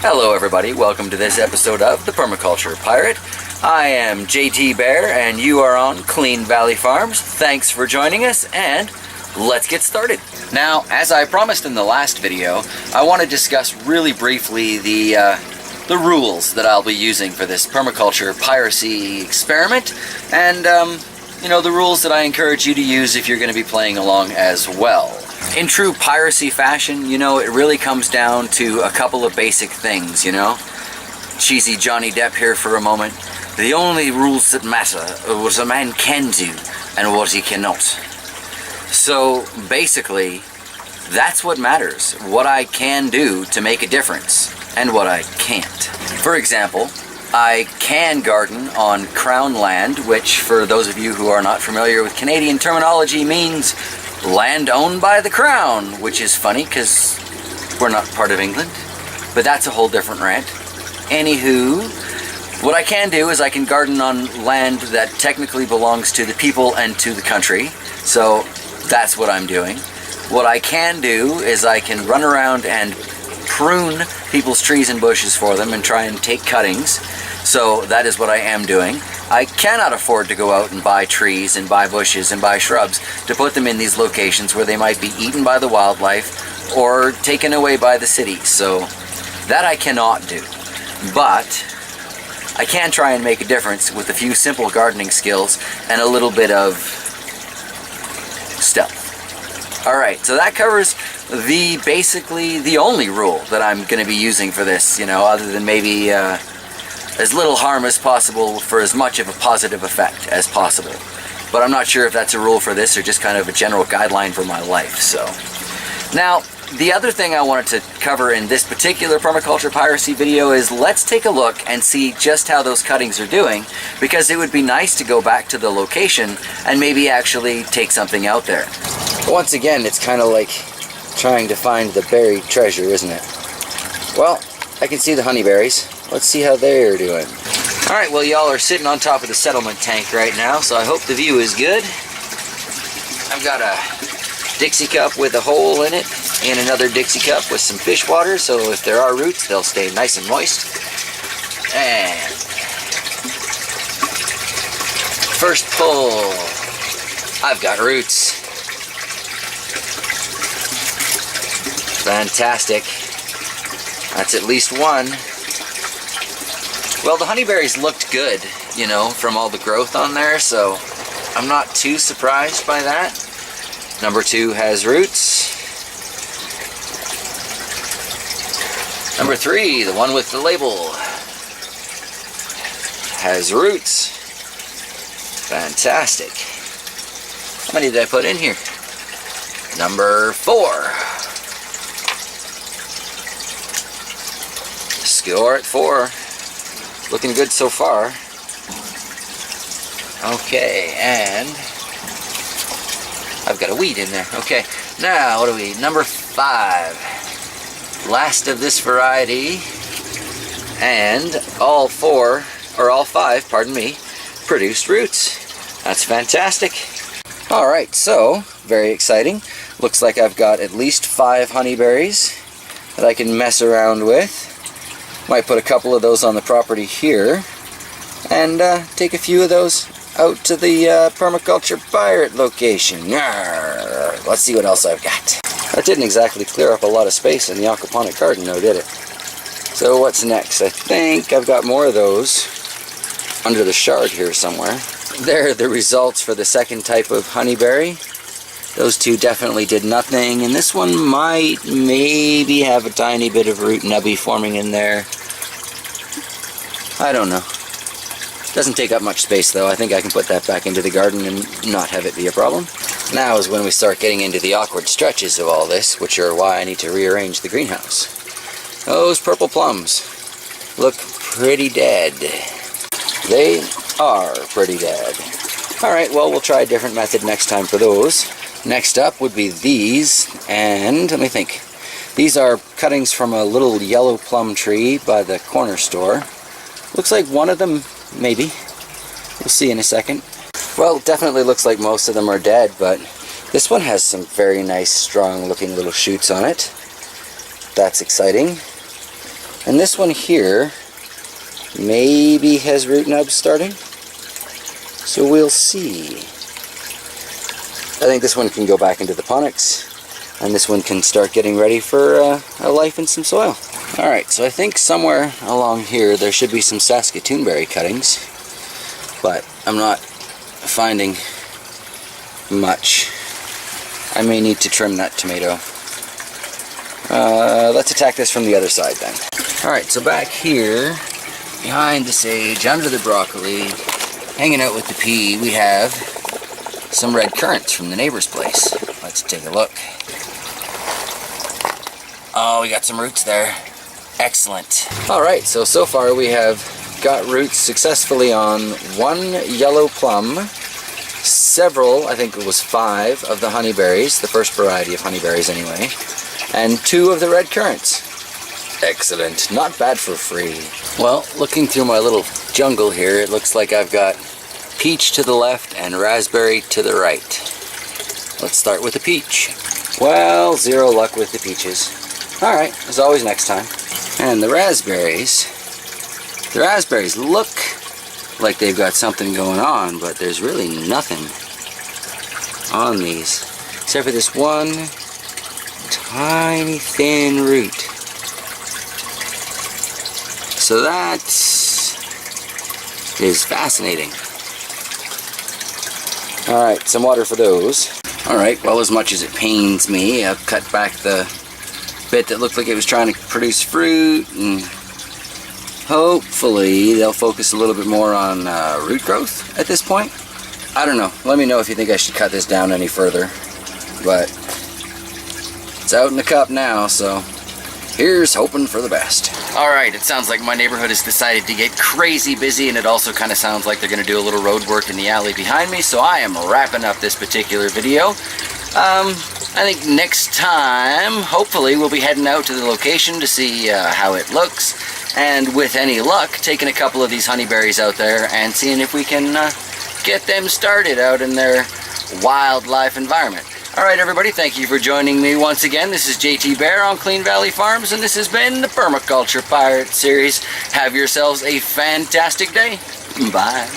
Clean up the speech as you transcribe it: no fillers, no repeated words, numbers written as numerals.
Hello everybody, welcome to this episode of the Permaculture Pirate. I am JT Bear and you are on Clean Valley Farms. Thanks for joining us and let's get started. Now, as I promised in the last video, I want to discuss really briefly the rules that I'll be using for this permaculture piracy experiment and the rules that I encourage you to use if you're going to be playing along as well. In true piracy fashion, it really comes down to a couple of basic things, Cheesy Johnny Depp here for a moment. The only rules that matter are what a man can do and what he cannot. So basically, that's what matters. What I can do to make a difference and what I can't. For example, I can garden on Crown land, which for those of you who are not familiar with Canadian terminology means land owned by the Crown, which is funny because we're not part of England, but that's a whole different rant. Anywho, what I can do is I can garden on land that technically belongs to the people and to the country, so that's what I'm doing. What I can do is I can run around and prune people's trees and bushes for them and try and take cuttings, so that is what I am doing. I cannot afford to go out and buy trees and buy bushes and buy shrubs to put them in these locations where they might be eaten by the wildlife or taken away by the city, so that I cannot do. But I can try and make a difference with a few simple gardening skills and a little bit of stealth. Alright, so that covers basically the only rule that I'm going to be using for this, other than maybe as little harm as possible for as much of a positive effect as possible. But I'm not sure if that's a rule for this or just kind of a general guideline for my life. So now, the other thing I wanted to cover in this particular permaculture piracy video is let's take a look and see just how those cuttings are doing, because it would be nice to go back to the location and maybe actually take something out there. Once again, it's kind of like trying to find the buried treasure, isn't it? Well, I can see the honeyberries. Let's see how they're doing. Alright, well y'all are sitting on top of the settlement tank right now, so I hope the view is good. I've got a Dixie cup with a hole in it, and another Dixie cup with some fish water, so if there are roots, they'll stay nice and moist. And first pull, I've got roots. Fantastic. That's at least one. Well, the honeyberries looked good, from all the growth on there, so I'm not too surprised by that. Number 2 has roots. Number 3, the one with the label, has roots. Fantastic. How many did I put in here? Number 4. Score at 4. Looking good so far. Okay, and I've got a weed in there. Okay, now what do we? Number 5. Last of this variety. And all 5, pardon me, produced roots. That's fantastic. Alright, so, very exciting. Looks like I've got at least 5 honeyberries that I can mess around with. Might put a couple of those on the property here and take a few of those out to the Permaculture Pirate location. Yarr. Let's see what else I've got. That didn't exactly clear up a lot of space in the aquaponic garden, though, did it? So what's next? I think I've got more of those under the shard here somewhere. There are the results for the second type of honeyberry. Those 2 definitely did nothing, and this one might maybe have a tiny bit of root nubby forming in there. I don't know. Doesn't take up much space though. I think I can put that back into the garden and not have it be a problem. Now is when we start getting into the awkward stretches of all this, which are why I need to rearrange the greenhouse. Those purple plums look pretty dead. They are pretty dead. Alright, well we'll try a different method next time for those. Next up would be these, and let me think. These are cuttings from a little yellow plum tree by the corner store. Looks like one of them, maybe. We'll see in a second. Well, it definitely looks like most of them are dead, but this one has some very nice, strong looking little shoots on it. That's exciting. And this one here maybe has root nubs starting. So we'll see. I think this one can go back into the ponics, and this one can start getting ready for a life in some soil. Alright, so I think somewhere along here there should be some Saskatoonberry cuttings, but I'm not finding much. I may need to trim that tomato. Let's attack this from the other side then. Alright, so back here, behind the sage, under the broccoli, hanging out with the pea, we have some red currants from the neighbor's place. Let's take a look. Oh, we got some roots there. Excellent. Alright, so far we have got roots successfully on one yellow plum, several, I think it was 5 of the honeyberries, the first variety of honeyberries anyway, and 2 of the red currants. Excellent. Not bad for free. Well, looking through my little jungle here, it looks like I've got peach to the left and raspberry to the right. Let's start with the peach. Well, 0 luck with the peaches. Alright, as always next time. And the raspberries look like they've got something going on, but there's really nothing on these, except for this one tiny thin root. So that is fascinating. Alright, some water for those. Alright, well, as much as it pains me, I've cut back the bit that looked like it was trying to produce fruit, and hopefully they'll focus a little bit more on root growth at this point. I don't know. Let me know if you think I should cut this down any further. But it's out in the cup now, so here's hoping for the best. Alright, it sounds like my neighborhood has decided to get crazy busy, and it also kind of sounds like they're going to do a little road work in the alley behind me, so I am wrapping up this particular video. I think next time, hopefully, we'll be heading out to the location to see how it looks, and with any luck, taking a couple of these honeyberries out there and seeing if we can get them started out in their wildlife environment. Alright everybody, thank you for joining me once again. This is JT Bear on Clean Valley Farms, and this has been the Permaculture Pirate series. Have yourselves a fantastic day. Bye.